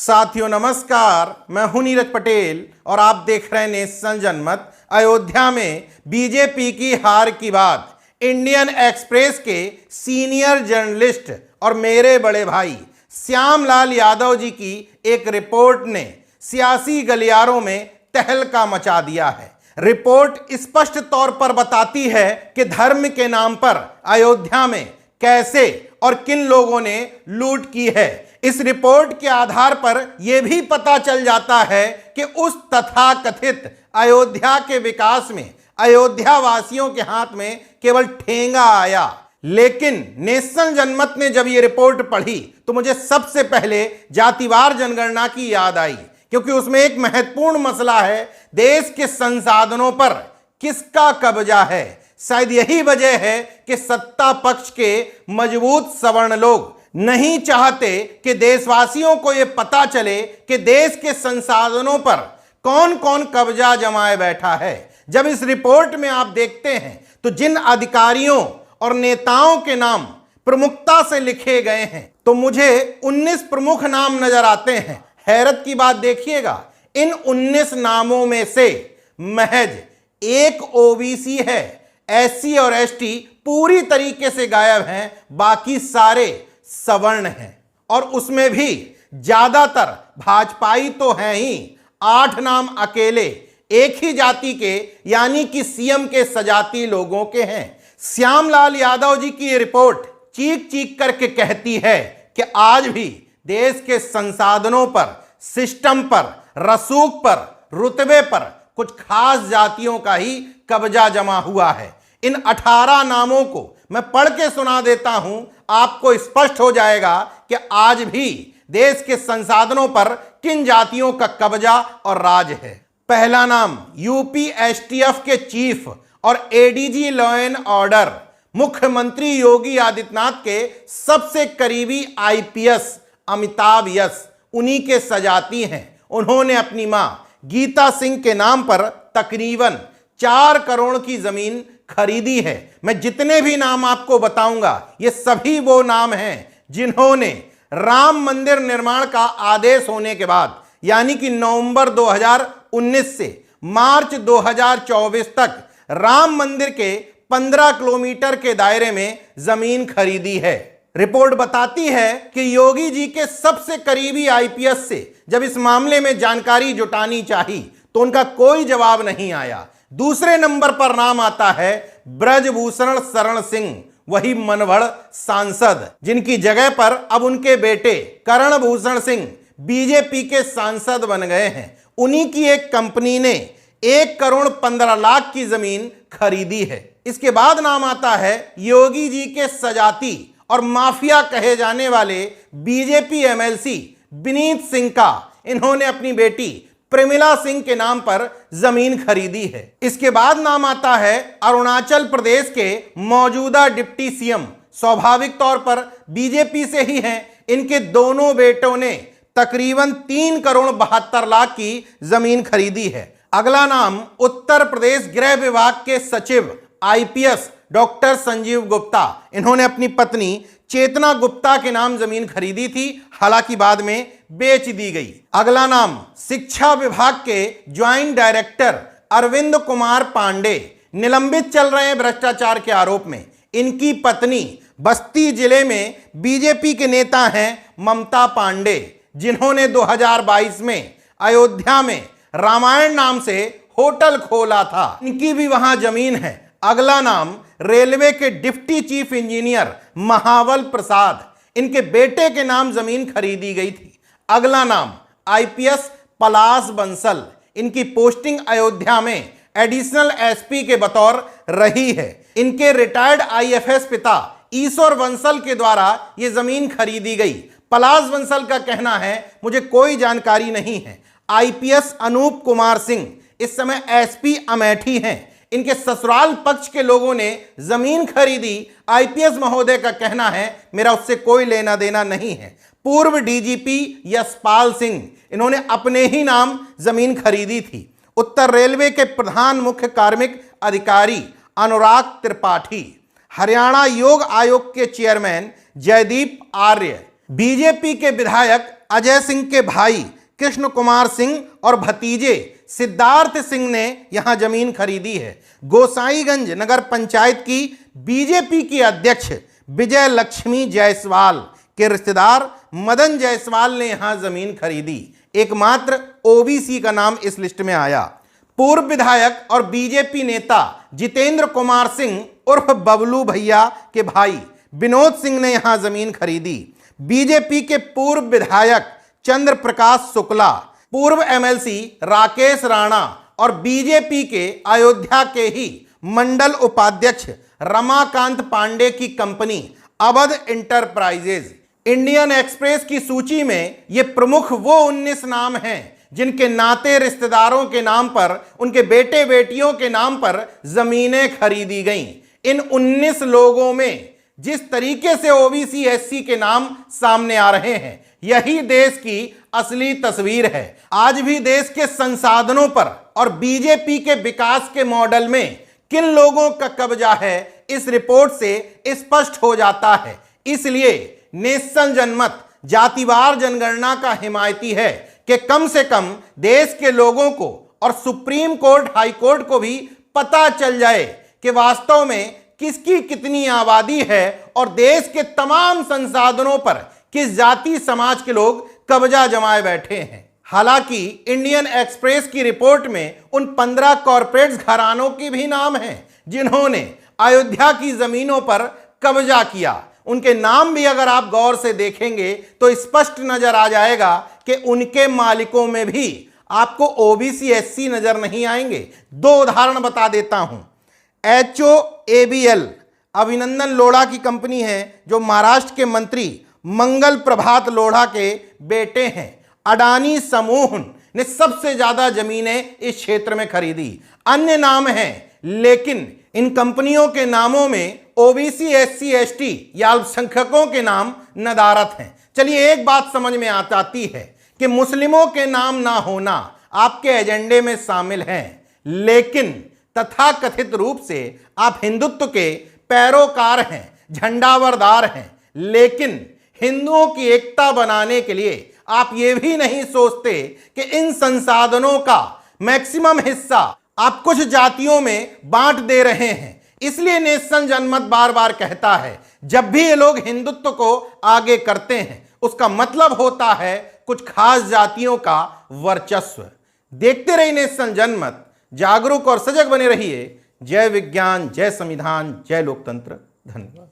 साथियों नमस्कार, मैं हूं नीरज पटेल और आप देख रहे हैं नेशन जनमत। अयोध्या में बीजेपी की हार की बात इंडियन एक्सप्रेस के सीनियर जर्नलिस्ट और मेरे बड़े भाई श्यामलाल यादव जी की एक रिपोर्ट ने सियासी गलियारों में तहलका मचा दिया है। रिपोर्ट स्पष्ट तौर पर बताती है कि धर्म के नाम पर अयोध्या में कैसे और किन लोगों ने लूट की है। इस रिपोर्ट के आधार पर यह भी पता चल जाता है कि उस तथाकथित अयोध्या के विकास में अयोध्या वासियों के हाथ में केवल ठेंगा आया। लेकिन नेशन जनमत ने जब यह रिपोर्ट पढ़ी तो मुझे सबसे पहले जातिवार जनगणना की याद आई, क्योंकि उसमें एक महत्वपूर्ण मसला है, देश के संसाधनों पर किसका कब्जा है। शायद यही वजह है कि सत्ता पक्ष के मजबूत सवर्ण लोग नहीं चाहते कि देशवासियों को यह पता चले कि देश के संसाधनों पर कौन कौन कब्जा जमाए बैठा है। जब इस रिपोर्ट में आप देखते हैं तो जिन अधिकारियों और नेताओं के नाम प्रमुखता से लिखे गए हैं तो मुझे 19 प्रमुख नाम नजर आते हैं। हैरत की बात देखिएगा, इन 19 नामों में से महज एक ओबीसी है। एससी और एसटी पूरी तरीके से गायब हैं, बाकी सारे सवर्ण हैं और उसमें भी ज्यादातर भाजपाई तो हैं ही। 8 नाम अकेले एक ही जाति के यानी कि सीएम के सजाती लोगों के हैं। श्यामलाल यादव जी की ये रिपोर्ट चीख चीख करके कहती है कि आज भी देश के संसाधनों पर, सिस्टम पर, रसूख पर, रुतबे पर कुछ खास जातियों का ही कब्जा जमा हुआ है। इन 18 नामों को मैं पढ़ के सुना देता हूं, आपको स्पष्ट हो जाएगा कि आज भी देश के संसाधनों पर किन जातियों का कब्जा और राज है। पहला नाम यूपी एसटीएफ के चीफ और एडीजी लॉ एंड ऑर्डर, मुख्यमंत्री योगी आदित्यनाथ के सबसे करीबी आईपीएस अमिताभ यस, उन्हीं के सजाती हैं। उन्होंने अपनी मां गीता सिंह के नाम पर तकरीबन 4 करोड़ की जमीन खरीदी है। मैं जितने भी नाम आपको बताऊंगा ये सभी वो नाम हैं जिन्होंने राम मंदिर निर्माण का आदेश होने के बाद यानी कि नवंबर 2019 से मार्च 2024 तक राम मंदिर के 15 किलोमीटर के दायरे में जमीन खरीदी है। रिपोर्ट बताती है कि योगी जी के सबसे करीबी आईपीएस से जब इस मामले में जानकारी जुटानी चाहिए तो उनका कोई जवाब नहीं आया। दूसरे नंबर पर नाम आता है ब्रजभूषण शरण सिंह, वही मनभड़ सांसद, जिनकी जगह पर अब उनके बेटे करण भूषण सिंह बीजेपी के सांसद बन गए हैं। उन्हीं की एक कंपनी ने 1 करोड़ 15 लाख की जमीन खरीदी है। इसके बाद नाम आता है योगी जी के सजाती और माफिया कहे जाने वाले बीजेपी एमएलसी विनीत सिंह का। इन्होंने अपनी बेटी प्रेमिला सिंह के नाम पर जमीन खरीदी है। इसके बाद नाम आता है अरुणाचल प्रदेश के मौजूदा डिप्टी सीएम, स्वाभाविक तौर पर बीजेपी से ही हैं। इनके दोनों बेटों ने तकरीबन 3 करोड़ 72 लाख की जमीन खरीदी है। अगला नाम उत्तर प्रदेश गृह विभाग के सचिव आईपीएस डॉक्टर संजीव गुप्ता। इन्होंने अपनी पत्नी चेतना गुप्ता के नाम जमीन खरीदी थी, हालांकि बाद में बेच दी गई। अगला नाम शिक्षा विभाग के ज्वाइंट डायरेक्टर अरविंद कुमार पांडे, निलंबित चल रहे हैं भ्रष्टाचार के आरोप में। इनकी पत्नी बस्ती जिले में बीजेपी के नेता हैं ममता पांडे, जिन्होंने 2022 में अयोध्या में रामायण नाम से होटल खोला था। इनकी भी वहां जमीन है। अगला नाम रेलवे के डिप्टी चीफ इंजीनियर महावल प्रसाद, इनके बेटे के नाम जमीन खरीदी गई थी। अगला नाम आईपीएस पलाश बंसल, इनकी पोस्टिंग अयोध्या में एडिशनल एसपी के बतौर रही है। इनके रिटायर्ड आईएफएस पिता ईश्वर बंसल के द्वारा यह जमीन खरीदी गई। पलाश बंसल का कहना है मुझे कोई जानकारी नहीं है। आईपीएस अनूप कुमार सिंह इस समय एसपी अमेठी हैं। इनके ससुराल पक्ष के लोगों ने जमीन खरीदी। आईपीएस महोदय का कहना है मेरा उससे कोई लेना देना नहीं है। पूर्व डीजीपी यशपाल सिंह, इन्होंने अपने ही नाम जमीन खरीदी थी। उत्तर रेलवे के प्रधान मुख्य कार्मिक अधिकारी अनुराग त्रिपाठी, हरियाणा योग आयोग के चेयरमैन जयदीप आर्य, बीजेपी के विधायक अजय सिंह के भाई कृष्ण कुमार सिंह और भतीजे सिद्धार्थ सिंह ने यहां जमीन खरीदी है। गोसाईगंज नगर पंचायत की बीजेपी की अध्यक्ष विजय लक्ष्मी जायसवाल के रिश्तेदार मदन जायसवाल ने यहां जमीन खरीदी। एकमात्र ओबीसी का नाम इस लिस्ट में आया। पूर्व विधायक और बीजेपी नेता जितेंद्र कुमार सिंह उर्फ बबलू भैया के भाई विनोद सिंह ने यहां जमीन खरीदी। बीजेपी के पूर्व विधायक चंद्र प्रकाश शुक्ला, पूर्व एमएलसी राकेश राणा और बीजेपी के अयोध्या के ही मंडल उपाध्यक्ष रमाकांत पांडे की company Awadh enterprises. Indian express की सूची में ये प्रमुख वो 19 नाम हैं जिनके नाते रिश्तेदारों के नाम पर, उनके बेटे बेटियों के नाम पर जमीनें खरीदी गईं। इन 19 लोगों में जिस तरीके से ओबीसी एससी के नाम सामने आ रहे हैं, यही देश की असली तस्वीर है। आज भी देश के संसाधनों पर और बीजेपी के विकास के मॉडल में किन लोगों का कब्जा है, इस रिपोर्ट से स्पष्ट हो जाता है। इसलिए नेशन जनमत जातिवार जनगणना का हिमायती है कि कम से कम देश के लोगों को और सुप्रीम कोर्ट, हाई कोर्ट को भी पता चल जाए कि वास्तव में किसकी कितनी आबादी है और देश के तमाम संसाधनों पर किस जाति समाज के लोग कब्जा जमाए बैठे हैं। हालांकि इंडियन एक्सप्रेस की रिपोर्ट में उन 15 कॉरपोरेट्स घरानों के भी नाम हैं जिन्होंने अयोध्या की जमीनों पर कब्जा किया। उनके नाम भी अगर आप गौर से देखेंगे तो स्पष्ट नजर आ जाएगा कि उनके मालिकों में भी आपको ओबीसी एससी नजर नहीं आएंगे। 2 उदाहरण बता देता हूं। HOABL अभिनंदन लोढ़ा की कंपनी है जो महाराष्ट्र के मंत्री मंगल प्रभात लोढ़ा के बेटे हैं। अडानी समूह ने सबसे ज्यादा जमीनें इस क्षेत्र में खरीदी। अन्य नाम हैं, लेकिन इन कंपनियों के नामों में ओबीसी एससी एसटी या अल्पसंख्यकों के नाम नदारत हैं। चलिए, एक बात समझ में आती है कि मुस्लिमों के नाम ना होना आपके एजेंडे में शामिल है, लेकिन तथाकथित रूप से आप हिंदुत्व के पैरोकार हैं, झंडावरदार हैं, लेकिन हिंदुओं की एकता बनाने के लिए आप ये भी नहीं सोचते कि इन संसाधनों का मैक्सिमम हिस्सा आप कुछ जातियों में बांट दे रहे हैं। इसलिए नेशन जनमत बार बार कहता है, जब भी ये लोग हिंदुत्व को आगे करते हैं उसका मतलब होता है कुछ खास जातियों का वर्चस्व। देखते रहिए नेशन जनमत, जागरूक और सजग बने रहिए। जय विज्ञान, जय संविधान, जय लोकतंत्र। धन्यवाद।